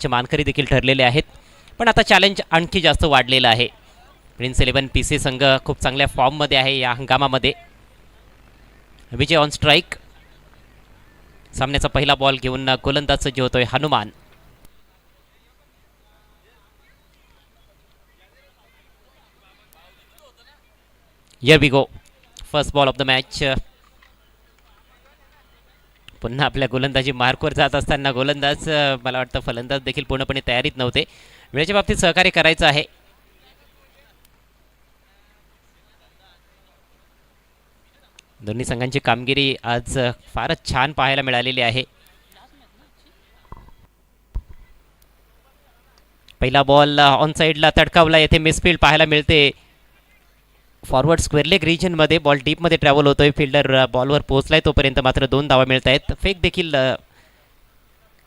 मॅचचे मानकरी देखील ठरलेले आहेत, पण आता चॅलेंज आणखी जास्त वाढलेलं आहे. प्रिन्स 11 PC संघ खूप चांगल्या फॉर्ममध्ये आहे या हंगामामध्ये. Vijay on strike. सामन्याचा पहिला बॉल घेऊन गोलंदाज सज्ज होतोय Hanuman. Here we go. First ball of the match. पुन्हा आपल्या गोलंदाजी मार्कवर जात असताना गोलंदाज मला वाटतं फलंदाज देखील पूर्णपणे तयारीत नव्हते. वेळेच्या बाबतीत सहकार्य करायचं आहे. दोन्ही संघांची कामगिरी आज फारच छान पाहायला मिळालेली आहे. पहिला बॉल ऑन साईडला तडकावला. येथे मिसफील्ड पाहायला मिळते. फॉरवर्ड स्क्वेअर लेग रिजनमध्ये बॉल डीपमध्ये ट्रॅव्हल होतोय. फिल्डर बॉलवर पोहोचलाय तोपर्यंत मात्र 2 धावा मिळत आहेत. फेक देखील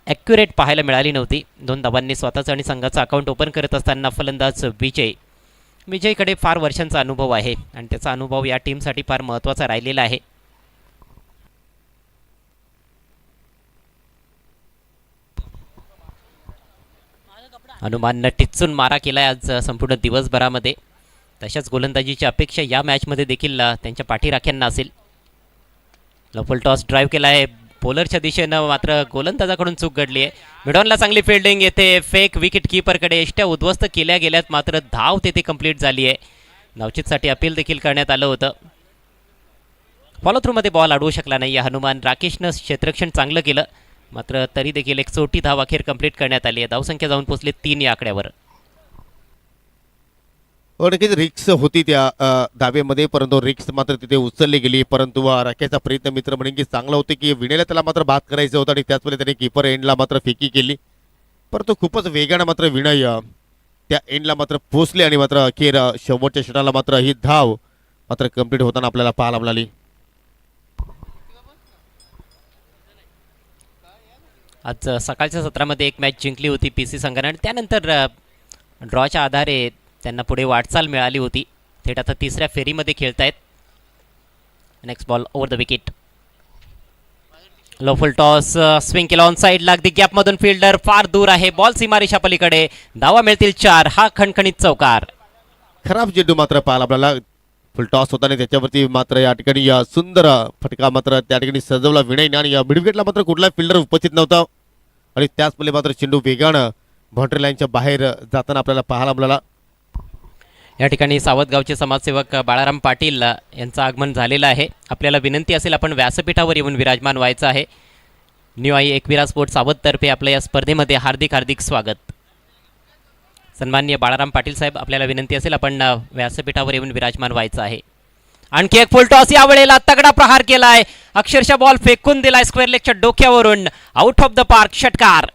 ॲक्युरेट पाहायला मिळाली नव्हती. 2 धावांनी स्वतःचं आणि संघाचं अकाउंट ओपन करत असताना फलंदाज विजयकडे फार वर्षांचा अनुभव आहे आणि त्याचा अनुभव या टीमसाठी फार महत्त्वाचा राहिलेला आहे. हनुमाननं टिच्चून मारा केलाय आज संपूर्ण दिवसभरामध्ये. तशाच गोलंदाजीची अपेक्षा या मॅचमध्ये देखील त्यांच्या पाठीराख्यांना असेल. लफल टॉस ड्राईव्ह केला आहे बॉलरच्या दिशेनं, मात्र गोलंदाजाकडून चूक घडली आहे. मिडॉनला चांगली फिल्डिंग येते. फेक विकेट कीपरकडे एष्ट्या उद्ध्वस्त केल्या गेल्यात, मात्र धाव तेथे कंप्लीट झाली आहे. धावचीतसाठी अपील देखील करण्यात आलं होतं. फॉलो थ्रूमध्ये बॉल अडवू शकला नाही हनुमान. राकेशनं क्षेत्ररक्षण चांगलं केलं, मात्र तरी देखील एक 64 धाव अखेर कंप्लीट करण्यात आली आहे. धावसंख्या जाऊन पोहोचली 3 या आकड्यावर. नक्कीच रिक्स होती त्या दावेमध्ये, परंतु रिक्स मात्र तिथे उचलली गेली. परंतु राकेशचा प्रयत्न मित्र म्हणेन की चांगला होते की विनेला त्याला मात्र बाद करायचं होतं आणि त्याचवेळी त्याने कीपर एंडला मात्र फेकी केली. परंतु खूपच वेगानं मात्र विनय त्या एंडला मात्र पोचले आणि मात्र अखेर शेवटच्या षटकाला मात्र ही धाव मात्र कंप्लीट होताना आपल्याला पाहायला मिळाली. आज सकाळच्या सत्रामध्ये एक मॅच जिंकली होती PC संघाने आणि त्यानंतर ड्रॉच्या आधारे त्यांना पुढे वाटचाल मिळाली होती. थेट आता 3ऱ्या फेरीमध्ये खेळतायत. Next ball over the wicket. Low full toss swing केला ऑन साईडला. अगदी गॅपमधून फिल्डर फार दूर आहे. बॉल सीमारेषा पलीकडे. धावा मिळतील 4. हा खणखणीत चौकार. खराब चेंडू मात्र पाहायला आपल्याला. फुल टॉस होता आणि त्याच्यावरती मात्र या ठिकाणी सुंदर फटका मात्र त्या ठिकाणी सजवला विनयने आणि या मिडविकेटला मात्र कुठला फिल्डर उपस्थित नव्हता आणि त्याचमुळे मात्र चेंडू वेगानं बाउंड्री लाईनच्या बाहेर जाताना आपल्याला पाहायला मिळाला. या ठिकाणी सावतगावचे समाजसेवक बाळाराम पाटील यांचं आगमन झालेलं आहे. आपल्याला विनंती असेल आपण व्यासपीठावर येऊन विराजमान व्हायचं आहे. न्यू आई एकविरा स्पोर्ट्स सावततर्फे आपल्या या स्पर्धेमध्ये हार्दिक हार्दिक स्वागत. सन्माननीय बाळाराम पाटील साहेब, आपल्याला विनंती असेल आपण व्यासपीठावर येऊन विराजमान व्हायचं आहे. आणखी एक फुल टॉस या वेळेला तगडा प्रहार केलाय. अक्षरशः बॉल फेकून दिलाय स्क्वेअर लेगच्या डोक्यावरून. आउट ऑफ द पार्क षटकार.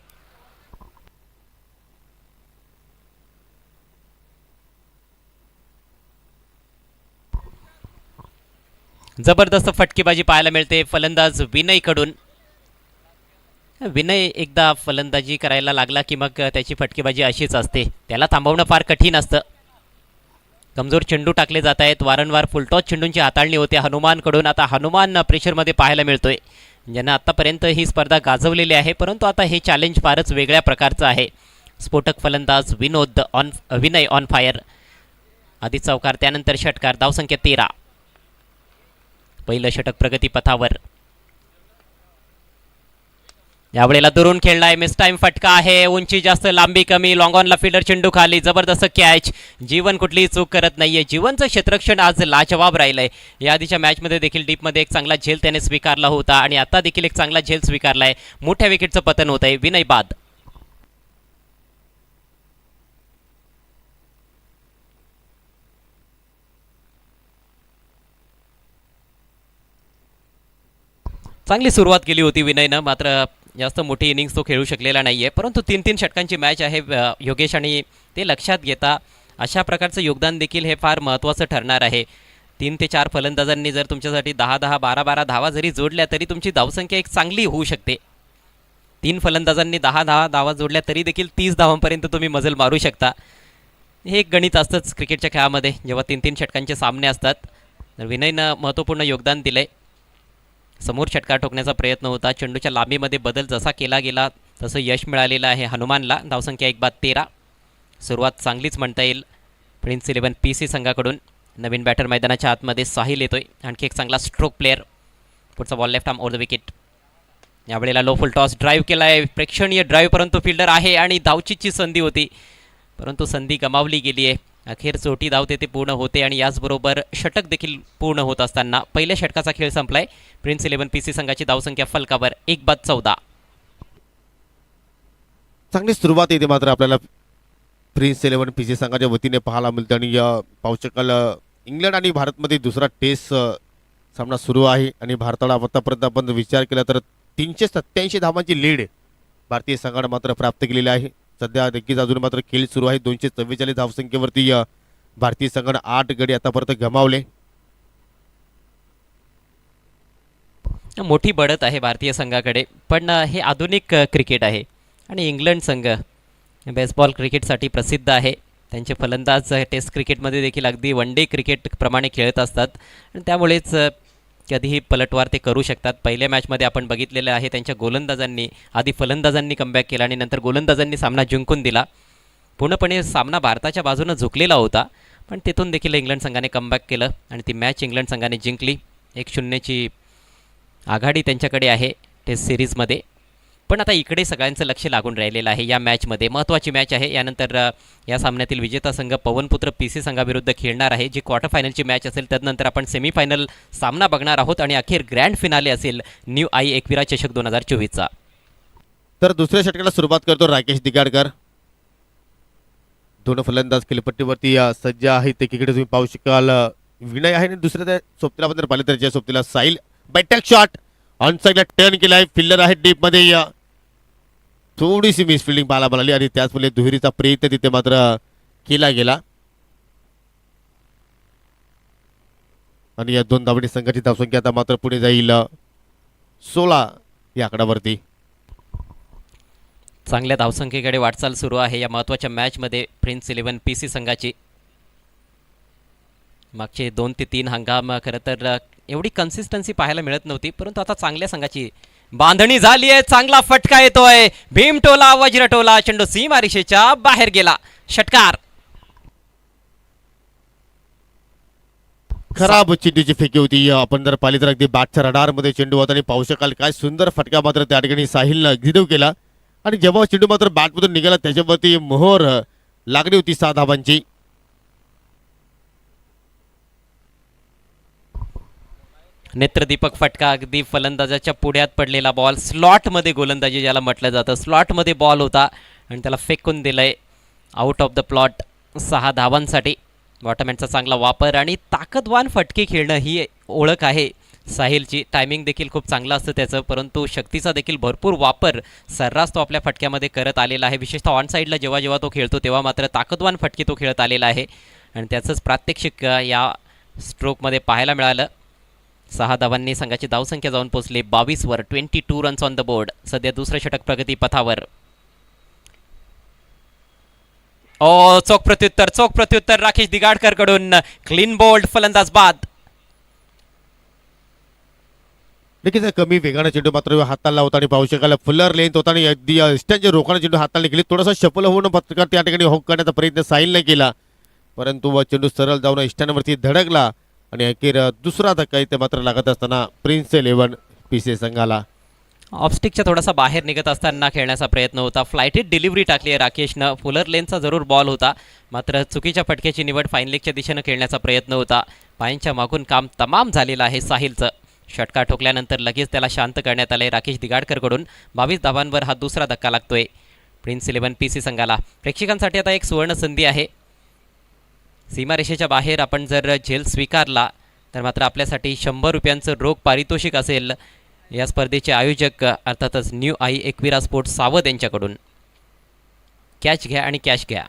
जबरदस्त फटकेबाजी पाहायला मिळते फलंदाज विनयकडून. विनय एकदा फलंदाजी करायला लागला की मग त्याची फटकेबाजी अशीच असते. त्याला थांबवणं फार कठीण असतं. कमजोर चेंडू टाकले जात आहेत. वारंवार फुलटॉस चेंडूंची हाताळणी होते हनुमानकडून. आता हनुमान प्रेशरमध्ये पाहायला मिळतोय, ज्यानं आतापर्यंत ही स्पर्धा गाजवलेली आहे. परंतु आता हे चॅलेंज फारच वेगळ्या प्रकारचं आहे. स्फोटक फलंदाज विनय ऑन फायर. आधी चौकार, त्यानंतर षटकार. धावसंख्या 13. पहिलं षटक प्रगतीपथावर. यावेळेला दुरून खेळलाय. मिस टाइम फटका आहे. उंची जास्त, लांबी कमी. लॉंग ऑनला फिल्डर चेंडू खाली. जबरदस्त कॅच. जीवन कुठलीही चूक करत नाहीये. जीवनचं क्षेत्ररक्षण आज लाजवाब राहिलंय. या आधीच्या मॅचमध्ये देखील डीपमध्ये एक चांगला झेल त्याने स्वीकारला होता आणि आता देखील एक चांगला झेल स्वीकारलाय. मोठ्या विकेटचं पतन होत आहे. विनय बाद. चांगली सुरुवात केली होती विनयनं, मात्र जास्त मोठी इनिंग्स तो खेळू शकलेला नाही आहे. परंतु 3-3 षटकांची मॅच आहे योगेश, आणि ते लक्षात घेता अशा प्रकारचं योगदान देखील हे फार महत्त्वाचं ठरणार आहे. 3 ते 4 फलंदाजांनी जर तुमच्यासाठी 10-10, 12-12 धावा जरी जोडल्या तरी तुमची धावसंख्या एक चांगली होऊ शकते. 3 फलंदाजांनी 10-10 धावा जोडल्या तरी देखील 30 धावांपर्यंत तुम्ही मजल मारू शकता. हे एक गणित असतंच क्रिकेटच्या खेळामध्ये जेव्हा 3-3 षटकांचे सामने असतात. तर विनयनं महत्त्वपूर्ण योगदान दिलं आहे. समोर षटकार ठोकण्याचा प्रयत्न होता. चेंडूच्या लांबीमध्ये बदल जसा केला गेला तसं यश मिळालेलं आहे हनुमानला. धावसंख्या 1 बाद 13. सुरुवात चांगलीच म्हणता येईल प्रिन्स 11 PC संघाकडून. नवीन बॅटर मैदानाच्या आतमध्ये साहिल येतोय, आणखी एक चांगला स्ट्रोक प्लेअर. पुढचा ball left arm over the wicket. यावेळेला लो फुल टॉस ड्राईव्ह केला आहे, प्रेक्षणीय ड्राईव्ह, परंतु फिल्डर आहे आणि धावचीची संधी होती, परंतु संधी गमावली गेली आहे. अखेर चोटी धाव तेथे पूर्ण होते आणि याचबरोबर षटक देखील पूर्ण होत असताना पहिल्या षटकाचा खेळ संपलाय. प्रिन्स 11 PC संघाची धावसंख्या फलकावर 1 बाद 14. चांगली सुरुवात येते मात्र आपल्याला प्रिन्स 11 PC संघाच्या वतीने पाहायला मिळते आणि पाहू शकाल इंग्लंड आणि भारतमध्ये दुसरा टेस्ट सामना सुरू आहे आणि भारताला आतापर्यंत आपण विचार केला तर 387 धावांची लीड भारतीय संघाने मात्र प्राप्त केलेली आहे. सध्या नक्कीच अजून मात्र खेळ सुरू आहे. 244 धावसंख्येवरती भारतीय संघाने 8 गडी आतापर्यंत गमावले. मोठी बढत आहे भारतीय संघाकडे, पण हे आधुनिक क्रिकेट आहे आणि इंग्लंड संघ बेसबॉल क्रिकेटसाठी प्रसिद्ध आहे. त्यांचे फलंदाज टेस्ट क्रिकेटमध्ये देखील अगदी वन डे क्रिकेटप्रमाणे खेळत असतात आणि त्यामुळेच कधीही पलटवार ते करू शकतात. पहिल्या मॅचमध्ये आपण बघितलेलं आहे त्यांच्या गोलंदाजांनी आधी फलंदाजांनी कमबॅक केला आणि नंतर गोलंदाजांनी सामना जिंकून दिला. पूर्णपणे सामना भारताच्या बाजूनं झुकलेला होता, पण तिथून देखील इंग्लंड संघाने कमबॅक केलं आणि ती मॅच इंग्लंड संघाने जिंकली. 1-0ची आघाडी त्यांच्याकडे आहे टेस्ट सिरीजमध्ये. पण आता इकडे सगळ्यांचं लक्ष लागून राहिलेलं आहे या मॅचमध्ये. महत्त्वाची मॅच आहे. यानंतर या सामन्यातील विजेता संघ पवनपुत्र PC संघाविरुद्ध खेळणार आहे, जी क्वार्टर फायनलची मॅच असेल. त्यानंतर आपण सेमीफायनल सामना बघणार आहोत आणि अखेर ग्रँड फिनाले असेल न्यू आई एकविरा चषक 2024चा. तर दुसऱ्या षटकाला सुरुवात करतो राकेश दिगाडकर. दोन फलंदाज खेळपट्टीवरती सज्ज आहेत. एकीकडे तुम्ही पाहू शकाल विनय आहे आणि दुसऱ्या त्या सोबतीला आपण जर पाहिले तर ज्या सोबतीला साहिल. बैठक शॉट ऑन साईडला टर्न केलाय. फिल्डर आहे डीप मध्ये. थोडीशी मिसफिल्डिंग पाहायला मिळाली आणि त्याचमुळे दुहेरीचा प्रयत्न तिथे मात्र केला गेला आणि या दोन धावणी संघाची धावसंख्या आता मात्र पुढे जाईल 16 या आकड्यावरती. चांगल्या धावसंख्येकडे वाटचाल सुरू आहे या महत्त्वाच्या मॅचमध्ये प्रिन्स 11 PC संघाची. मागचे 2 ते 3 हंगाम खरं तर एवढी कन्सिस्टन्सी पाहायला मिळत नव्हती, परंतु आता चांगल्या संघाची बांधणी झाली आहे. चांगला फटका येतोय. भीमटोला वज्रटोला, चेंडू सीमारेषेच्या बाहेर गेला. षटकार. खराब चेंडूची फेकी होती. आपण जर पाहिली तर अगदी बॅटच्या रडारमध्ये चेंडू होता आणि पाहू शकाल काय सुंदर फटका मात्र त्या ठिकाणी साहिलनं एक्झिक्यूट केला आणि जेव्हा चेंडू मात्र बॅटमधून निघाला त्याच्यावरती मोहर लागली होती 6 धावांची. नेत्रदीपक फटका. अगदी फलंदाजाच्या पुढ्यात पडलेला बॉल. स्लॉटमध्ये गोलंदाजी ज्याला म्हटलं जातं, स्लॉटमध्ये बॉल होता आणि त्याला फेकून दिलंय आउट ऑफ द प्लॉट 6 धावांसाठी. बॉटमॅनचा चांगला वापर आणि ताकदवान फटके खेळणं ही ओळख आहे साहिलची. टायमिंग देखील खूप चांगलं असतं त्याचं, परंतु शक्तीचा देखील भरपूर वापर सर्रास तो आपल्या फटक्यामध्ये करत आलेला आहे. विशेषतः ऑन साईडला जेव्हा जेव्हा तो खेळतो तेव्हा मात्र ताकदवान फटके तो खेळत आलेला आहे आणि त्याचंच प्रात्यक्षिक या स्ट्रोकमध्ये पाहायला मिळालं. 6 धावांनी संघाची धावसंख्या जाऊन पोहोचली 22 वर. 22 रन्स ऑन द बोर्ड. सध्या दुसरं षटक प्रगती पथावर. चोख प्रत्युत्तर राकेश दिगाडकर कडून. क्लीन बोल्ड, फलंदाज बाद. नक्कीच कमी वेगाने चेंडू मात्र हाताला होता आणि पाहू शकाल फुलर लेंथ होता आणि अगदी स्टँडच्या रोखाने चेंडू हाताला गेली. थोडासा सफल होऊन पत्रकार त्या ठिकाणी हॉक करण्याचा प्रयत्न साहिलने केला, परंतु चेंडू सरळ जाऊन स्टँडवरती धडकला आणि अखेर दुसरा धक्का इथे मात्र लागत असताना प्रिन्स 11 PC संघाला. ऑफस्टिकच्या थोडासा बाहेर निघत असताना खेळण्याचा प्रयत्न होता. फ्लायटेड डिलिव्हरी टाकली आहे राकेशनं. फुलर लेनचा जरूर बॉल होता, मात्र चुकीच्या फटक्याची निवड फाईन लेगच्या दिशेनं खेळण्याचा प्रयत्न होता. पायांच्या मागून काम तमाम झालेलं आहे साहिलचं. षटकार ठोकल्यानंतर लगेच त्याला शांत करण्यात आले राकेश दिगाडकरकडून. 22 धावांवर हा दुसरा धक्का लागतोय प्रिन्स 11 PC संघाला. प्रेक्षकांसाठी आता एक सुवर्ण संधी आहे. सीमारेषेच्या बाहेर आपण जर झेल स्वीकारला तर मात्र आपल्यासाठी 100 रुपयांचं रोख पारितोषिक असेल. या स्पर्धेचे आयोजक अर्थातच न्यू आई एकविरा स्पोर्ट्स सावध यांच्याकडून. कॅच घ्या आणि कॅश घ्या.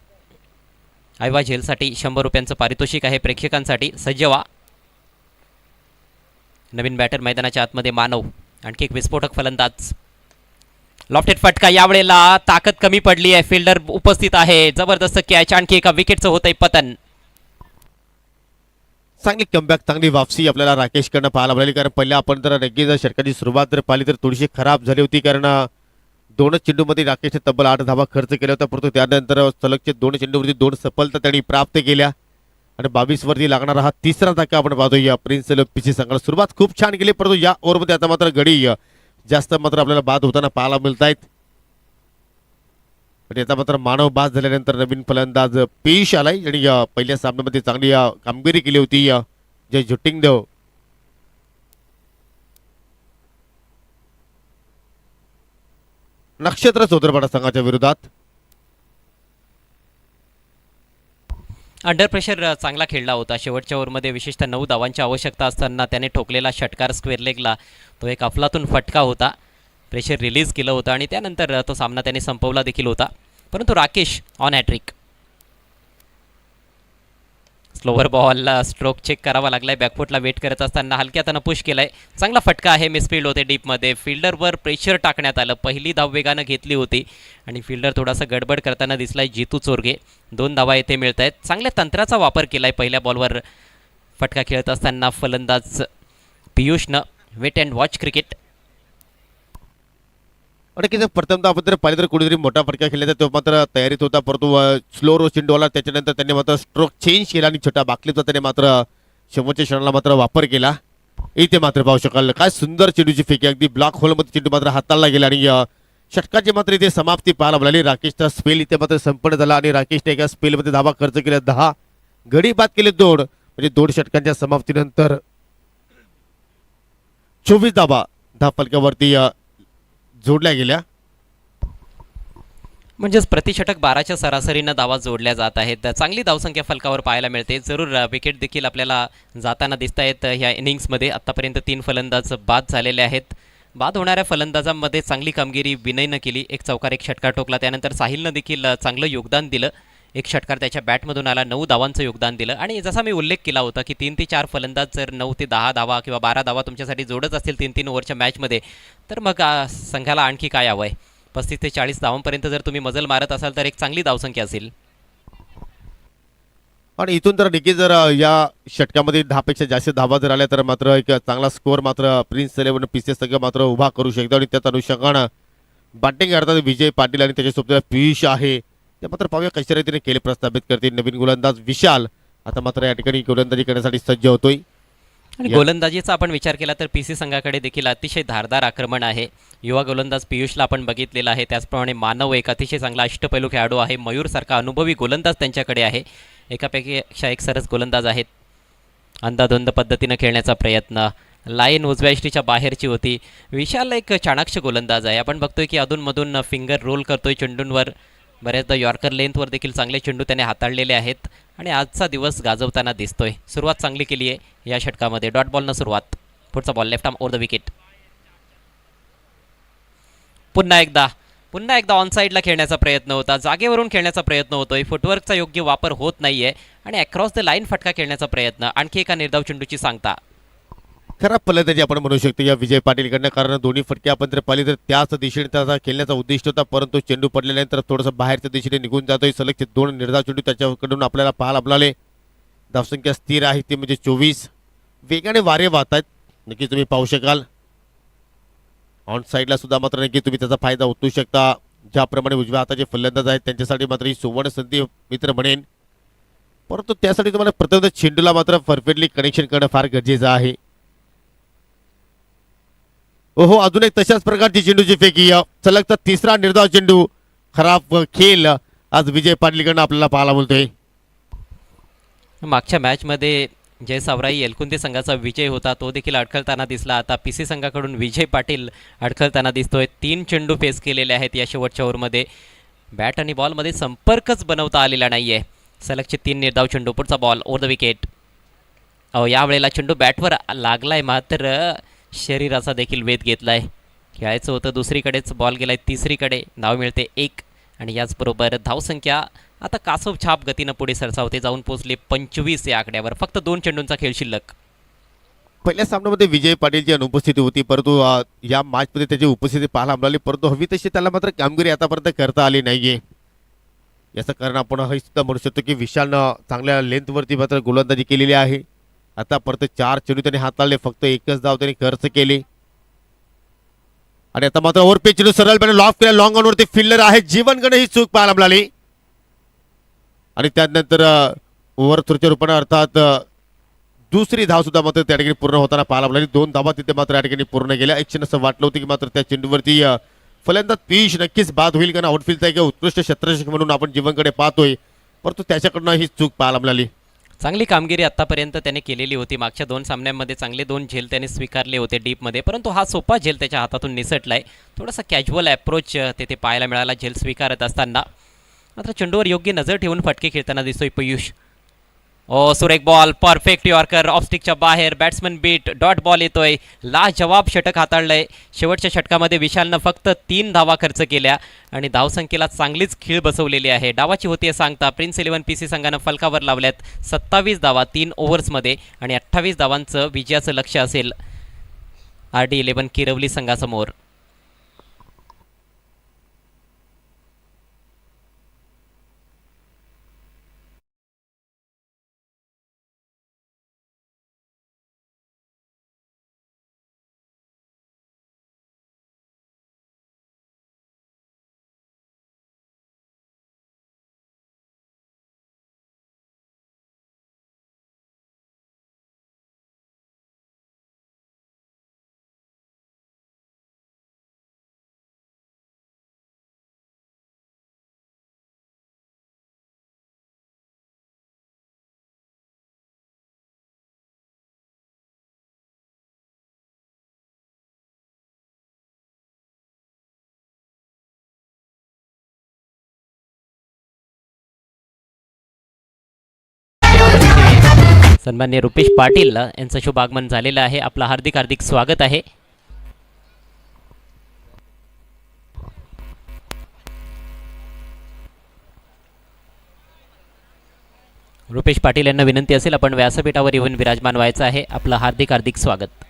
आयवा झेलसाठी 100 रुपयांचं पारितोषिक आहे प्रेक्षकांसाठी. सज्ज व्हा. नवीन बॅटर मैदानाच्या आतमध्ये मानव. आणखी एक विस्फोटक फलंदाज. लॉफ्टेड फटका. यावेळेला ताकद कमी पडली आहे. फिल्डर उपस्थित आहे. जबरदस्त कॅच. आणखी एका विकेटचं होतंय पतन. चांगली कमबॅक, चांगली वापसी आपल्याला राकेशकडनं पाहायला मिळाली. कारण पहिल्या आपण जर नक्की जर षटकाची सुरुवात जर पाहिली तर थोडीशी खराब झाली होती, कारण दोनच चेंडूमध्ये राकेशने तब्बल 8 धावा खर्च केल्या होत्या, परंतु त्यानंतर सलगचे 2 चेंडूवरती 2 सफलता त्यांनी प्राप्त केल्या आणि 22 वरती लागणारा हा तिसरा धक्का आपण पाहतोय या प्रिन्स पीसी संघाला. सुरुवात खूप छान केली, परंतु या ओव्हरमध्ये आता मात्र गडी जास्त मात्र आपल्याला बाद होताना पाहायला मिळत आहेत. पण याचा मात्र मानव बाद झाल्यानंतर नवीन फलंदाज पीयूष आलाय आणि पहिल्या सामन्यामध्ये चांगली कामगिरी केली होती जय झुटिंगदेव. नक्षत्र चौधरपाडा संघाच्या विरोधात अंडर प्रेशर चांगला खेळला होता. शेवटच्या ओव्हरमध्ये विशेषतः 9 धावांची आवश्यकता असताना त्याने ठोकलेला षटकार स्क्वेअर लेगला तो एक अफलातून फटका होता. प्रेशर रिलीज केलं होतं आणि त्यानंतर तो सामना त्याने संपवला देखील होता. परंतु राकेश ऑन हॅट्रिक. स्लोवर बॉलला स्ट्रोक चेक करावा लागलाय. बॅकफुटला वेट करत असताना हलक्या त्यानं पुश केलाय. चांगला फटका आहे. मिसफिल्ड होते डीपमध्ये. फिल्डरवर प्रेशर टाकण्यात आलं. पहिली धाव वेगानं घेतली होती आणि फिल्डर थोडासा गडबड करताना दिसलाय जितू चोरगे. 2 धावा येथे मिळत आहेत. चांगल्या तंत्राचा वापर केलाय पहिल्या बॉलवर फटका खेळत असताना फलंदाज पियुषनं. Wait and watch cricket. आणि की जर प्रथमतः आपण जर पाहिलं तर कुठेतरी मोठा फटका खेळला तो मात्र तयारीत होता, परंतु स्लो रो चेंडू आला. त्याच्यानंतर त्यांनी मात्र स्ट्रोक चेंज केला आणि छोटा बाकलीचा त्याने मात्र शेवटच्या क्षणाला मात्र वापर केला. इथे मात्र पाहू शकाल काय सुंदर चेंडूची फेकी, अगदी ब्लॉक होलमध्ये चेंडू मात्र हाताळला गेला आणि षटकाची मात्र इथे समाप्ती पाहायला मिळाली. राकेशचा स्पेल इथे मात्र संपन्न झाला आणि राकेशने एका स्पेलमध्ये धावा खर्च केल्या 10, गडी बाद केले 2, म्हणजे 2 षटकांच्या समाप्तीनंतर 24 धावा फलकावरती जोडल्या गेल्या. म्हणजेच प्रतिषटक 12च्या सरासरीनं धावा जोडल्या जात आहेत. चांगली धावसंख्या फलकावर पाहायला मिळते. जरूर विकेट देखील आपल्याला जाताना दिसत आहेत ह्या इनिंग्समध्ये. आत्तापर्यंत 3 फलंदाज बाद झालेले आहेत. बाद होणाऱ्या फलंदाजांमध्ये चांगली कामगिरी विनयनं केली. एक चौकार एक षटकार ठोकला. त्यानंतर साहिलनं देखील चांगलं योगदान दिलं. एक षटकार त्याच्या बॅटमधून आला. 9 धावांचं योगदान दिलं. आणि जसा मी उल्लेख केला होता की 3 ते 4 फलंदाज जर 9 ते 10 धावा किंवा 12 धावा तुमच्यासाठी जोडत असतील 3-3 ओव्हरच्या मॅचमध्ये, तर मग संघाला आणखी काय हवं आहे. 35 ते 40 धावांपर्यंत जर तुम्ही मजल मारत असाल तर एक चांगली धावसंख्या असेल. आणि इथून तर देखील जर या षटकामध्ये 10 पेक्षा जास्त धावा जर आल्या तर मात्र एक चांगला स्कोअर मात्र प्रिन्स 11 पीसी संघ मात्र उभा करू शकतो. आणि त्याच अनुषंगानं बॅटिंग करतात विजय पाटील आणि त्याच्यासोबत पीयूष आहे. ते मात्र पाहूया कशा रीतीने खेळ प्रस्थापित करते. नवीन गोलंदाज विशाल आता मात्र या ठिकाणी गोलंदाजी करण्यासाठी सज्ज होतोय. आणि गोलंदाजीचा आपण विचार केला तर पीसी संघाकडे देखील अतिशय धारदार आक्रमण आहे. युवा गोलंदाज पियुषला आपण बघितलेला आहे. त्याचप्रमाणे मानव एक अतिशय चांगला अष्टपैलू खेळाडू आहे. मयूरसारखा अनुभवी गोलंदाज त्यांच्याकडे आहे. एकापेक्षा एक सरस गोलंदाज आहेत. अंदाधुंद पद्धतीनं खेळण्याचा प्रयत्न. लाईन उजव्या इष्टीच्या बाहेरची होती. विशाल एक चाणाक्ष गोलंदाज आहे. आपण बघतोय की अधूनमधून फिंगर रोल करतोय चेंडूंवर. बऱ्याचदा यॉर्कर लेंथवर देखील चांगले चेंडू त्याने हाताळलेले आहेत आणि आजचा दिवस गाजवताना दिसतोय. सुरुवात चांगली केली आहे या षटकामध्ये. डॉट बॉलनं सुरुवात. पुढचा ball left arm over the wicket. पुन्हा एकदा ऑन साईडला खेळण्याचा प्रयत्न होता. जागेवरून खेळण्याचा प्रयत्न होतोय. फुटवर्कचा योग्य वापर होत नाहीये आणि अक्रॉस द लाईन फटका खेळण्याचा प्रयत्न. आणखी एका निर्धाव चेंडूची सांगता. खराब फलंदाजी आपण म्हणू शकतो या विजय पाटीलकडनं, कारण दोन्ही फटके आपण जर पाहिले तर त्याच दिशेने त्याचा खेळण्याचा उद्दिष्ट होता, परंतु चेंडू पडल्यानंतर थोडंसं बाहेरच्या दिशेने निघून जातोय. सलगचे 2 निर्धाव चेंडू त्याच्याकडून आपल्याला पाहायला मिळाले. धावसंख्या स्थिर आहे ती म्हणजे 24. वेगाने वारे वाहत आहेत. नक्की तुम्ही पाहू शकाल ऑन साईडला सुद्धा मात्र नक्की तुम्ही त्याचा फायदा उचलू शकता. ज्याप्रमाणे उजव्या हाताचे फलंदाज आहेत त्यांच्यासाठी मात्र ही सुवर्ण संधी मित्र म्हणेन, परंतु त्यासाठी तुम्हाला प्रथम चेंडूला मात्र परफेक्टली कनेक्शन करणं फार गरजेचं आहे. ओहो, अजून एक तशाच प्रकारची चेंडूची फेकी. सलगचा तिसरा निर्धाव चेंडू. खराब खेळ आज विजय पाटीलकडनं आपल्याला पाहायला मिळतोय. मागच्या मॅचमध्ये जय सावराई एलकुंदे संघाचा विजय होता, तो देखील अडखळताना दिसला. आता पीसी संघाकडून विजय पाटील अडखळताना दिसतोय. 3 चेंडू फेस केलेले आहेत या शेवटच्या ओव्हरमध्ये. बॅट आणि बॉलमध्ये संपर्कच बनवता आलेला नाही आहे. सलगचे 3 निर्धाव चेंडू. पुढचा बॉल ओव्हर द विकेट. यावेळेला चेंडू बॅटवर लागलाय मात्र शरीराचा देखील वेध घेतलाय. खेळायचं होतं दुसरीकडेच, बॉल गेलाय तिसरीकडे. धाव मिळते 1 आणि याचबरोबर धावसंख्या आता कासव छाप गतीनं पुढे सरसावते. जाऊन पोहोचले 25 या आकड्यावर. फक्त 2 चेंडूंचा खेळ शिल्लक. पहिल्या सामन्यामध्ये विजय पाटीलची अनुपस्थिती होती, परंतु या मॅचमध्ये त्याची उपस्थिती पाहायला मिळाली, परंतु हवी तशी त्याला मात्र कामगिरी आतापर्यंत करता आली नाहीये. याचं कारण आपण हे सुद्धा म्हणू शकतो की विशालनं चांगल्या लेंथवरती मात्र गोलंदाजी केलेली आहे. आता परत 4 चेंडू त्याने हाताळले. फक्त 1च धाव त्याने खर्च केली. आणि आता मात्र ओव्हर पिच सरळपणे लॉक केला लॉंग ऑनवरती फिल्डर आहे जीवनगणे ही चूक पाहायला मिळाली आणि त्यानंतर ओव्हर थ्रोच्या रूपाने अर्थात दुसरी धाव सुद्धा मात्र त्या ठिकाणी पूर्ण होताना पाहायला मिळाली 2 धावा तिथे मात्र या ठिकाणी पूर्ण गेल्या एक क्षण असं वाटलं होतं की मात्र त्या चेंडूवरती फलंदाज पीयूष नक्कीच बाद होईल कारण आउटफील्डचा एक उत्कृष्ट क्षेत्ररक्षक म्हणून आपण जीवनकडे पाहतोय परंतु त्याच्याकडनं ही चूक पाहायला मिळाली. चांगली कामगिरी आतापर्यंत त्याने केलेली होती. मागच्या 2 सामन्यांमध्ये चांगले 2 झेल त्याने स्वीकारले होते डीपमध्ये, परंतु हा सोपा झेल त्याच्या हातातून निसटलाय. थोडासा कॅज्युअल अप्रोच तेथे पाहायला मिळाला झेल स्वीकारत असताना. मात्र चेंडूवर योग्य नजर ठेवून फटके खेळताना दिसतोय पीयूष. सुरेख बॉल, परफेक्ट यॉर्कर, ऑफस्टिकच्या बाहेर, बॅट्समन बीट, डॉट बॉल येतोय. लाजवाब षटक हाताळलंय. शेवटच्या षटकामध्ये विशालनं फक्त 3 धावा खर्च केल्या आणि धावसंख्येला चांगलीच खीळ बसवलेली आहे. डावाची होती सांगता प्रिन्स 11 पीसी संघानं फलकावर लावल्यात 27 धावा 3 ओव्हर्समध्ये आणि 28 धावांचं विजयाचं लक्ष असेल RD 11 किरवली संघासमोर. सन्मान्य रुपेश पाटील यांचं शुभ आगमन झालेलं आहे. आपलं हार्दिक हार्दिक स्वागत आहे. रुपेश पाटील यांना विनंती असेल आपण व्यासपीठावर येऊन विराजमान व्हायचं आहे. आपलं हार्दिक हार्दिक स्वागत.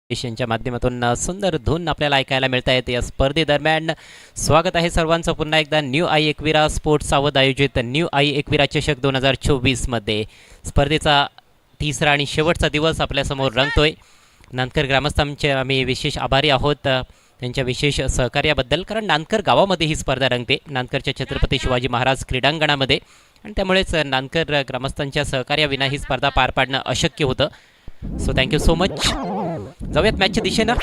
यांच्या माध्यमातून सुंदर धून आपल्याला ऐकायला मिळत आहेत या स्पर्धेदरम्यान. स्वागत आहे सर्वांचं पुन्हा एकदा न्यू आई एकविरा स्पोर्ट्स सावध आयोजित न्यू आई एकविरा चषक 2024 मध्ये. स्पर्धेचा तिसरा आणि शेवटचा दिवस आपल्यासमोर रंगतोय. नांदकर ग्रामस्थांचे आम्ही विशेष आभारी आहोत त्यांच्या विशेष सहकार्याबद्दल, कारण नांदकर गावामध्ये ही स्पर्धा रंगते, नांदकरच्या छत्रपती शिवाजी महाराज क्रीडांगणामध्ये, आणि त्यामुळेच नांदकर ग्रामस्थांच्या सहकार्याविना ही स्पर्धा पार पाडणं अशक्य होतं. So thank you so much. जाऊयात मॅचच्या दिशेनं.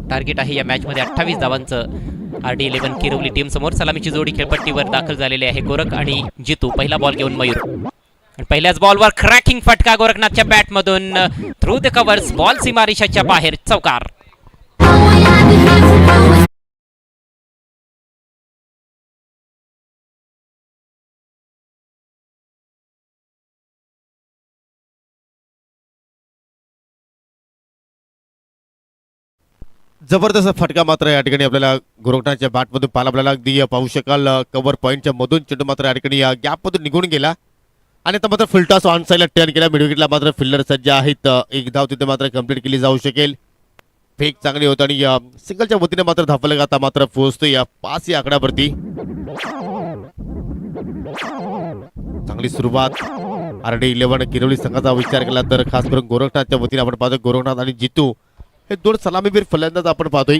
टार्गेट आहे या मॅचमध्ये 28 धावांचं. RD 11 किरवली टीम समोर. सलामीची जोडी खेळपट्टीवर दाखल झालेली आहे. गोरख आणि जितू. पहिला बॉल घेऊन मयूर. आणि पहिल्याच बॉलवर क्रॅकिंग फटका गोरखनाथच्या बॅटमधून थ्रू द कव्हर्स, बॉल सीमारेषाच्या बाहेर, चौकार. जबरदस्त फटका मात्र या ठिकाणी आपल्याला गोरखनाथच्या बॅटमधून पाहायला आपल्याला अगदी पाहू शकाल. कव्हर पॉईंटच्या मधून चेंडू मात्र या ठिकाणी गॅपमधून निघून गेला आणि आता मात्र फुलटॉस ऑन साईडला टर्न केला. मिडविकेटला मात्र फिल्डर सज्ज आहेत. एक धाव तिथे मात्र कंप्लीट केली जाऊ शकेल. फेक चांगली होत आणि सिंगलच्या वतीने मात्र धावफलक आता मात्र पोहोचतो या 5 या आकड्यावरती. चांगली सुरुवात RD11 किरवली संघाचा विचार केला तर खास करून गोरखनाथच्या वतीने आपण पाहतो गोरखनाथ आणि जितू हे 2 सलामीवीर फलंदाज आपण पाहतोय.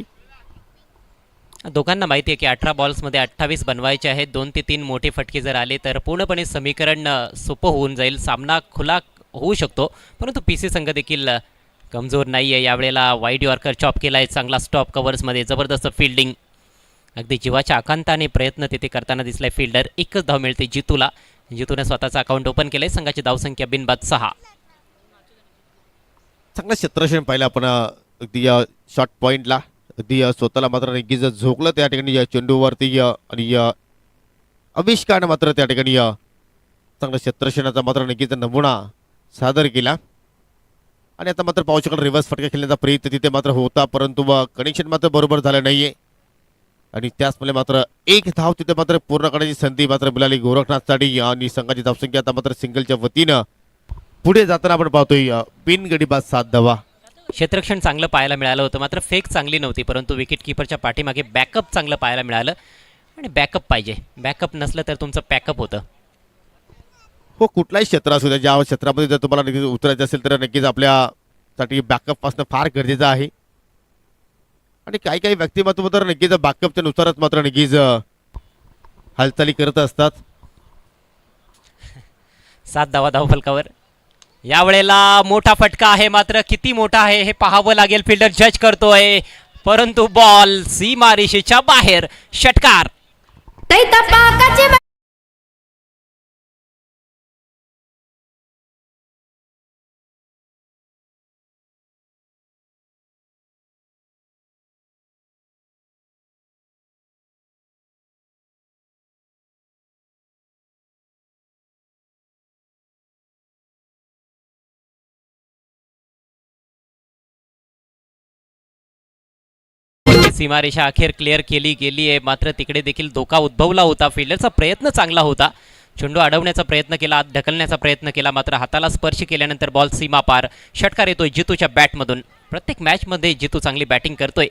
दोघांना माहिती आहे की 18 बॉल्समध्ये 28 बनवायचे आहेत. 2 ते 3 मोठे फटके जर आले तर पूर्णपणे समीकरण सोपं होऊन जाईल, सामना खुला होऊ शकतो. परंतु PC संघ देखील कमजोर नाही आहे. यावेळेला वाईड यॉर्कर चॉप केला आहे, चांगला स्टॉप कव्हर्समध्ये, जबरदस्त फिल्डिंग, अगदी जीवाच्या आकांताने प्रयत्न तिथे करताना दिसलाय फिल्डर. एकच धाव मिळते जितूला. जितूने स्वतःचा अकाउंट ओपन केलंय. संघाची धावसंख्या बिनबाद 6. चांगलं क्षेत्ररक्षण पाहिलं आपण अगदी शॉर्ट पॉईंटला. अगदी स्वतःला मात्र नक्कीच झोकलं त्या ठिकाणी चेंडूवरती आणि आविष्कारानं मात्र त्या ठिकाणी चांगलं क्षेत्ररक्षणाचा मात्र नक्कीच नमुना सादर केला. आणि आता मात्र पाहू शकाल रिव्हर्स फटका खेळण्याचा प्रयत्न तिथे मात्र होता, परंतु कनेक्शन मात्र बरोबर झालं नाहीये आणि त्याचमुळे मात्र एक धाव तिथे मात्र पूर्ण करण्याची संधी मात्र मिळाली गोरखनाथसाठी. आणि संघाची धावसंख्या आता मात्र सिंगलच्या वतीनं पुढे जाताना आपण पाहतोय बिनगडीबाद 7 धावा. क्षेत्ररक्षण चांगलं पाहायला मिळालं होतं, मात्र फेक चांगली नव्हती. परंतु विकेट किपरच्या पाठीमागे बॅकअप चांगलं पाहायला मिळालं आणि बॅकअप पाहिजे. बॅकअप नसलं तर तुमचं पॅकअप होतं. हो, कुठलाही क्षेत्र असू द्या, ज्या क्षेत्रामध्ये जर तुम्हाला नक्कीच उतरायचं असेल तर नक्कीच आपल्यासाठी बॅकअप असणं फार गरजेचं आहे. आणि काही काही व्यक्तिमत्व तर नक्कीच बॅकअपच्या नुसारच मात्र नक्कीच हालचाली करत असतात. 7 धावा धावफलकावर. यावेळेला मोठा फटका आहे, मात्र किती मोठा आहे हे पाहावं लागेल. फिल्डर जज करतोय, परंतु बॉल सीमारेषेच्या बाहेर, षटकार. सीमारेषा अखेर क्लिअर केली गेली आहे, मात्र तिकडे देखील धोका उद्भवला होता. फिल्डरचा प्रयत्न चांगला होता, चेंडू अडवण्याचा प्रयत्न केला, आत ढकलण्याचा प्रयत्न केला, मात्र हाताला स्पर्श केल्यानंतर बॉल सीमा पार. षटकार येतोय जितूच्या बॅटमधून. प्रत्येक मॅचमध्ये जितू चांगली बॅटिंग करतोय.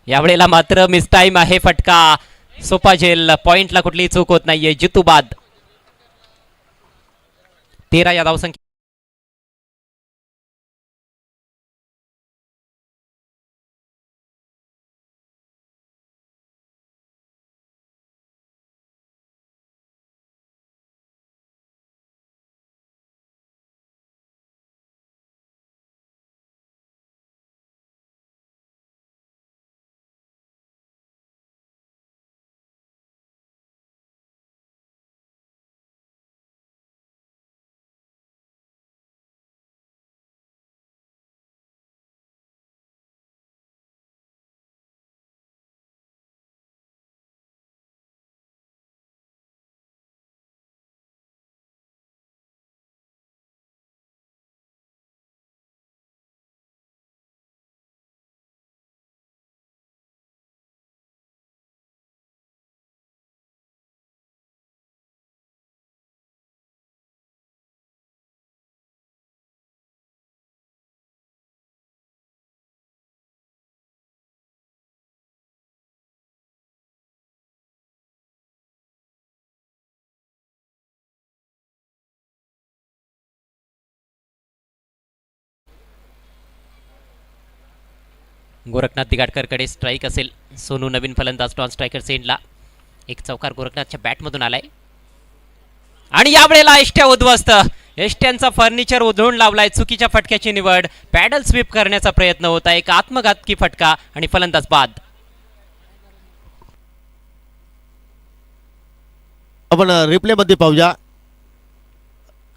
यावेळेला मात्र मिस टाइम आहे, फटका सोपा झेल, पॉइंटला कुठलीही चूक होत नाहीये. जितू बाद. 13 या धावसंख्या. गोरखनाथ दिगाडकरकडे स्ट्राईक असेल. सोनू नवीन फलंदाज टॉन स्ट्रायकर सेंडला. एक चौकार गोरखनाथच्या बॅटमधून आलाय आणि यावेळेला एष्ट्या उद्ध्वस्त. एष्ट्यांचा फर्निचर उधळून लावलाय. चुकीच्या फटक्याची निवड, पॅडल स्वीप करण्याचा प्रयत्न होता, एक आत्मघातकी फटका आणि फलंदाज बाद. आपण रिप्ले मध्ये पाहूया.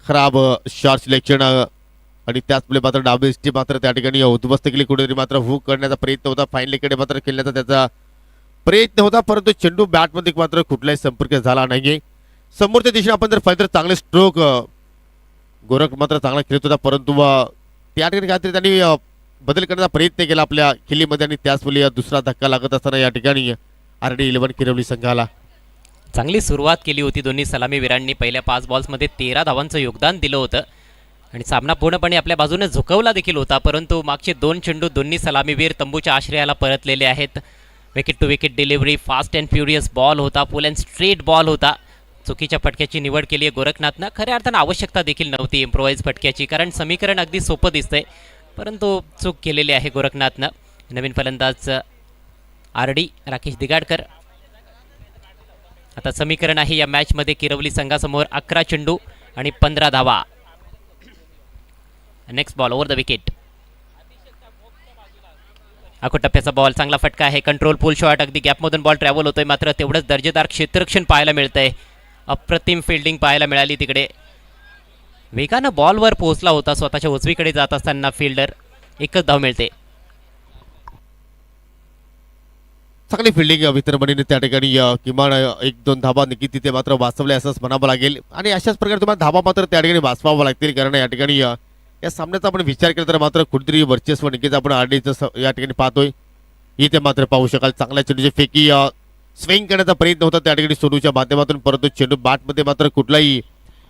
खराब शॉट सिलेक्शन आणि त्याचमुळे मात्र डाबेसची मात्र त्या ठिकाणी उद्ध्वस्त केली. कुठेतरी मात्र हुक करण्याचा प्रयत्न होता, फाईनलीकडे मात्र खेळण्याचा त्याचा प्रयत्न होता, परंतु चेंडू बॅटमध्ये मात्र कुठलाही संपर्क झाला नाहीये. समोरच्या दिशेने आपण जर पाहिलं तर चांगले स्ट्रोक गोरख मात्र चांगला खेळत होता, परंतु त्या ठिकाणी काहीतरी त्यांनी बदल करण्याचा प्रयत्न केला आपल्या खेळीमध्ये आणि त्याचवेळी दुसरा धक्का लागत असताना या ठिकाणी RD11 किरवली संघाला. चांगली सुरुवात केली होती दोन्ही सलामीवीरांनी. पहिल्या 5 बॉल्समध्ये 13 धावांचं योगदान दिलं होतं आणि सामना पूर्णपणे आपल्या बाजूने झुकवला देखील होता, परंतु मागचे 2 चेंडू दोन्ही सलामीवीर तंबूच्या आश्रयाला परतलेले आहेत. Wicket to wicket delivery, fast and furious ball होता, फुल अँड स्ट्रेट बॉल होता. चुकीच्या फटक्याची निवड केली आहे गोरखनाथनं. खऱ्या अर्थानं आवश्यकता देखील नव्हती इम्प्रोवाइज फटक्याची, कारण समीकरण अगदी सोपं दिसतंय, परंतु चूक केलेली आहे गोरखनाथनं. नवीन फलंदाज RD राकेश दिगाडकर. आता समीकरण आहे या मॅचमध्ये किरवली संघासमोर 11 चेंडू आणि 15 धावा. Next ball over the wicket. आखो टप्प्याचा बॉल, चांगला फटका आहे, कंट्रोल पुल शॉट, अगदी गॅपमधून बॉल ट्रॅव्हल होतोय, मात्र तेवढंच दर्जेदार क्षेत्ररक्षण पाहायला मिळतंय. अप्रतिम फिल्डिंग पाहायला मिळाली तिकडे. वेगानं बॉलवर पोहोचला होता स्वतःच्या उजवीकडे जात असताना फिल्डर. एकच धाव मिळते. चांगली फिल्डिंग वितरणीने त्या ठिकाणी किमान 1-2 धाबा नक्की तिथे मात्र वाचवल्या असंच म्हणावं लागेल आणि अशाच प्रकारे तुम्हाला धाबा मात्र त्या ठिकाणी वाचवावं लागतील, कारण या ठिकाणी या सामन्याचा आपण विचार केला तर मात्र कुठेतरी वर्चस्व नक्कीच आपण RDचं या ठिकाणी पाहतोय. इथे मात्र पाहू शकाल चांगल्या चेंडूची फेकी स्विंग करण्याचा प्रयत्न होता त्या ठिकाणी सोनूच्या माध्यमातून, परंतु चेंडू बॅटमध्ये मात्र कुठलाही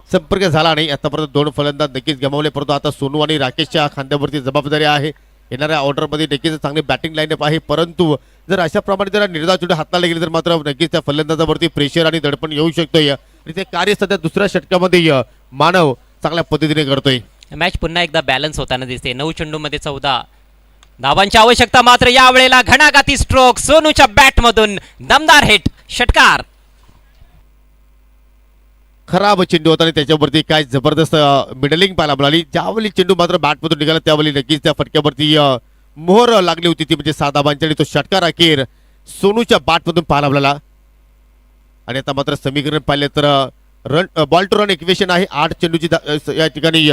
संपर्क झाला नाही. आतापर्यंत 2 फलंदाज नक्कीच गमावले, परंतु आता सोनू आणि राकेशच्या खांद्यावरती जबाबदारी आहे. येणाऱ्या ऑर्डरमध्ये नक्कीच चांगली बॅटिंग लाईनअप आहे, परंतु जर अशाप्रमाणे जर निर्धाव चेंडू हाताला गेले तर मात्र नक्कीच त्या फलंदाजावरती प्रेशर आणि दडपण येऊ शकतोय आणि ते कार्य सध्या दुसऱ्या षटकामध्ये मानव चांगल्या पद्धतीने करतोय. मॅच पुन्हा एकदा बॅलन्स होताना दिसते. 9 चेंडूमध्ये 14 धावांची आवश्यकता, मात्र यावेळेला घणाघाती स्ट्रोक सोनूच्या बॅटमधून दमदार हिट, षटकार. खराब चेंडू होता आणि त्याच्यावरती काय जबरदस्त मिडलिंग पाहायला मिळाली. ज्यावेळी चेंडू मात्र बॅटमधून निघाला त्यावेळी नक्कीच त्या फटक्यावरती मोहर लागली होती, ती म्हणजे 6 धावांची आणि तो षटकार अखेर सोनूच्या बॅटमधून पाहायला मिळाला. आणि आता मात्र समीकरण पाहिले तर बॉल टू रन इक्वेशन आहे. 8 चेंडूची या ठिकाणी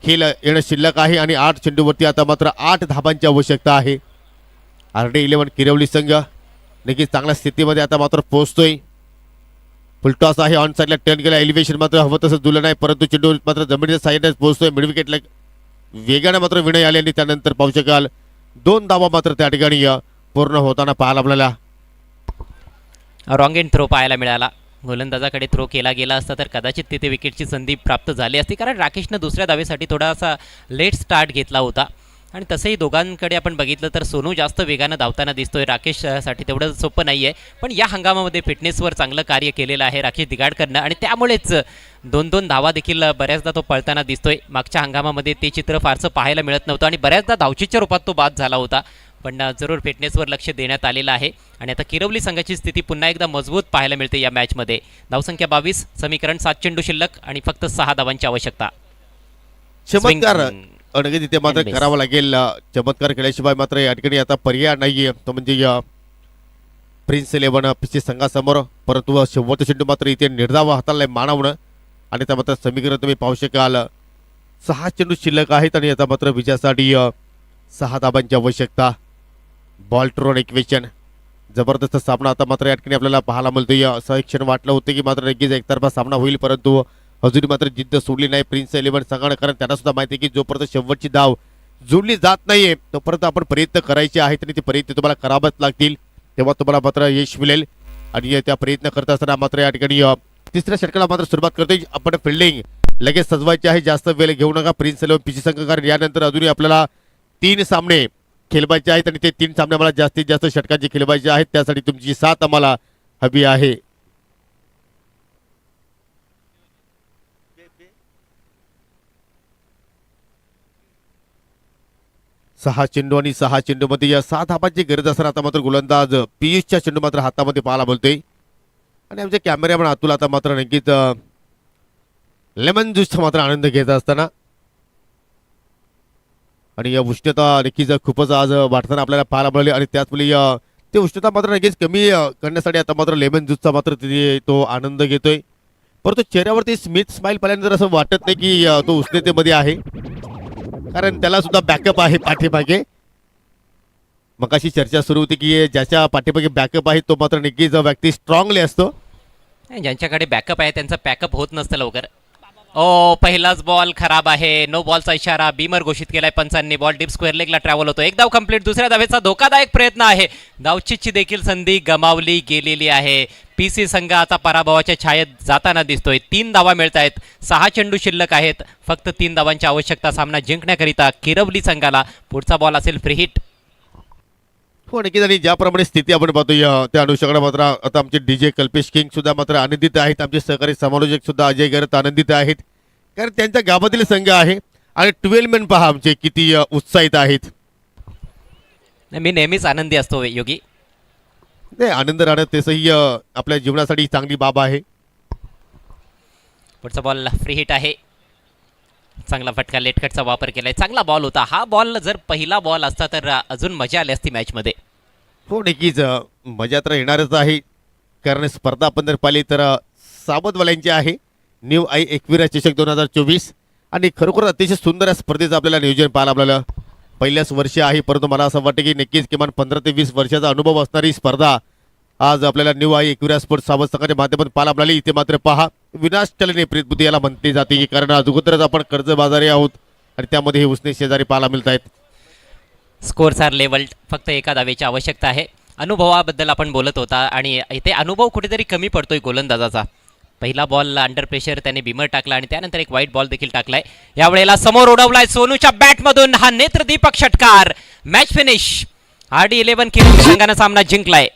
खेळ येणं शिल्लक आहे आणि 8 चेंडूवरती आता मात्र 8 धाबांची आवश्यकता आहे. RD11 किरवली संघ नक्कीच चांगल्या स्थितीमध्ये आता मात्र पोहोचतोय. फुलटॉस आहे, ऑन साईडला टर्न केला, एलिव्हेशन मात्र हवं तसं जुलं नाही, परंतु चेंडू मात्र जमिनीच्या साईडने पोहोचतोय. मिड विकेटला वेगाने मात्र विनय आले आणि त्यानंतर पाहू शकाल 2 धावा मात्र त्या ठिकाणी पूर्ण होताना पाहायला मिळाला. रॉंग एंड थ्रो पाहायला मिळाला. गोलंदाजाकडे थ्रो केला गेला असता तर कदाचित तिथे विकेटची संधी प्राप्त झाली असती, कारण राकेशनं दुसऱ्या धावेसाठी थोडासा लेट स्टार्ट घेतला होता. आणि तसंही दोघांकडे आपण बघितलं तर सोनू जास्त वेगानं धावताना दिसतोय, राकेशसाठी तेवढं सोपं नाही आहे. पण या हंगामामध्ये फिटनेसवर चांगलं कार्य केलेलं आहे राकेश दिगाडकरनं आणि त्यामुळेच 2-2 धावा देखील बऱ्याचदा तो पळताना दिसतोय. मागच्या हंगामामध्ये ते चित्र फारसं पाहायला मिळत नव्हतं आणि बऱ्याचदा धावचीच्या रूपात तो बाद झाला होता, पण जरूर फिटनेसवर लक्ष देण्यात आलेलं आहे. आणि आता किरवली संघाची स्थिती पुन्हा एकदा मजबूत पाहायला मिळते या मॅचमध्ये. धावसंख्या 22, समीकरण 7 चेंडू शिल्लक आणि फक्त 6 धावांची आवश्यकता. चमत्कार अनगे तिथे मात्र करावा लागेल. चमत्कार केल्याशिवाय मात्र या ठिकाणी आता पर्याय नाहीये, तो म्हणजे प्रिन्स 11 पिछे संघासमोर, परंतु शेवटचा चेंडू मात्र इथे निर्धाव हाताला मानवणं आणि त्या मात्र समीकरण तुम्ही पाहू शकाल 6 चेंडू शिल्लक आहेत आणि आता मात्र विजयासाठी 6 धाबांची आवश्यकता. बॉल टू रन इक्वेशन, जबरदस्त सामना आता मात्र या ठिकाणी आपल्याला पाहायला मिळतोय. असं एक क्षण वाटलं होतं की मात्र नक्कीच एकतर्फा सामना होईल, परंतु अजूनही मात्र जिद्द सोडली नाही प्रिन्स 11 संघानं, कारण त्यांना सुद्धा माहिती आहे की जोपर्यंत शेवटची धाव जोडली जात नाहीये तोपर्यंत आपण प्रयत्न करायचे आहेत आणि ते प्रयत्न तुम्हाला करावेच लागतील, तेव्हा तुम्हाला मात्र यश मिळेल. आणि त्या प्रयत्न करत असताना मात्र या ठिकाणी तिसऱ्या षटकाला मात्र सुरुवात करतोय. आपण फिल्डिंग लगेच सजवायची आहे, जास्त वेळ घेऊ नका प्रिन्स 11 पिछे संघ, कारण यानंतर अजूनही आपल्याला 3 सामने खेळवायचे आहेत आणि ते 3 सामने मला जास्तीत जास्त षटकांचे खेळवायचे आहेत, त्यासाठी तुमची साथ आम्हाला हवी आहे. सहा चेंडू आणि 6 चेंडूमध्ये या 7 धाबांची गरज असताना आता मात्र गोलंदाज पियुषच्या चेंडू मात्र हातामध्ये पाहायला बोलतोय. आणि आमचे कॅमेरामॅन अतुल आता मात्र नक्कीच लेमन ज्यूसचा मात्र आनंद घेत असताना, आणि या उष्णता नक्कीच खूपच आज वाटताना आपल्याला पाहायला मिळाली. आणि त्याचवेळी ते उष्णता मात्र नक्कीच कमी करण्यासाठी आता मात्र लेमन ज्यूसचा मात्र तिथे तो आनंद घेतोय. परंतु चेहऱ्यावरती स्मिथ स्माइल पाहिल्यानंतर असं वाटत नाही की तो उष्णतेमध्ये आहे, कारण त्याला सुद्धा बॅकअप आहे पाठीमागे. मग अशी चर्चा सुरू होती की ज्याच्या पाठीमागे बॅकअप आहे तो मात्र नक्कीच व्यक्ती स्ट्रॉंगली असतो. ज्यांच्याकडे बॅकअप आहे त्यांचा पॅकअप होत नसतं लवकर. ओ पहिलाच बॉल खराब आहे. नो बॉलचा इशारा बीमर घोषित केलाय पंचांनी. बॉल डीप स्क्वेअर लेगला ट्रॅव्हल होतो. एक धाव कंप्लीट. दुसऱ्या धावेचा धोकादायक प्रयत्न आहे. धावचीची देखील संधी गमावली गेलेली आहे. पीसी संघ आता पराभवाच्या छायेत जाताना दिसतोय. 3 धावा मिळत आहेत. 6 चेंडू शिल्लक आहेत. फक्त 3 धावांची आवश्यकता सामना जिंकण्याकरिता किरवली संघाला. पुढचा बॉल असेल फ्री हिट. हो नक्कीच. आणि ज्याप्रमाणे स्थिती आपण पाहतो त्या अनुषंगाने मात्र आता आमचे डीजे कल्पेश किंग सुद्धा मात्र आनंदित आहेत. आमचे सहकारी समालोचक सुद्धा अजय गरत आनंदित आहेत, कारण त्यांच्या गावातील संघ आहे. आणि 12 मॅन पहा आमचे किती उत्साहित आहेत. मी नेहमीच आनंदी असतो योगी. नाही, आनंद राहणं तसंही आपल्या जीवनासाठी चांगली बाब आहे. पुढचा बॉल फ्री हिट आहे. चांगला फटका लेटकटचा वापर केलाय. चांगला बॉल होता हा. बॉल जर पहिला बॉल असता तर अजून मजा आली असती मॅचमध्ये. हो नक्कीच. मजा तर येणारच आहे, कारण स्पर्धा आपण जर पाहिली तर सावधवाल्यांची आहे. न्यू आई एकविरा चषक 2024. आणि खरोखर अतिशय सुंदर या स्पर्धेचं आपल्याला नियोजन पाहायला आपल्याला पहिल्याच वर्षी आहे. परंतु मला असं वाटतं की नक्कीच किमान 15 ते 20 वर्षाचा अनुभव असणारी स्पर्धा आज आपल्याला न्यू आई एकविरा स्पोर्ट्स सावध संघाच्या माध्यमातून पाहायला आपल्याला. इथे मात्र पहा विनाश चलने प्रीतबुद्धी याला म्हणते जाते की कारण अगोदरच आपण कर्जबाजारी आहोत आणि त्यामध्ये हे उसने शेजारी पाहायला मिळत आहेत. Scores are levelled. फक्त एका धावेची आवश्यकता आहे. अनुभवाबद्दल आपण बोलत होता आणि इथे अनुभव कुठेतरी कमी पडतोय गोलंदाजाचा. पहिला बॉल अंडर प्रेशर त्याने बिमर टाकला आणि त्यानंतर एक वाईट बॉल देखील टाकलाय. यावेळेला समोर उडवलाय सोनूच्या बॅटमधून हा नेत्रदीपक षटकार. Match finish. RD11 किरवली संघानं सामना जिंकलाय.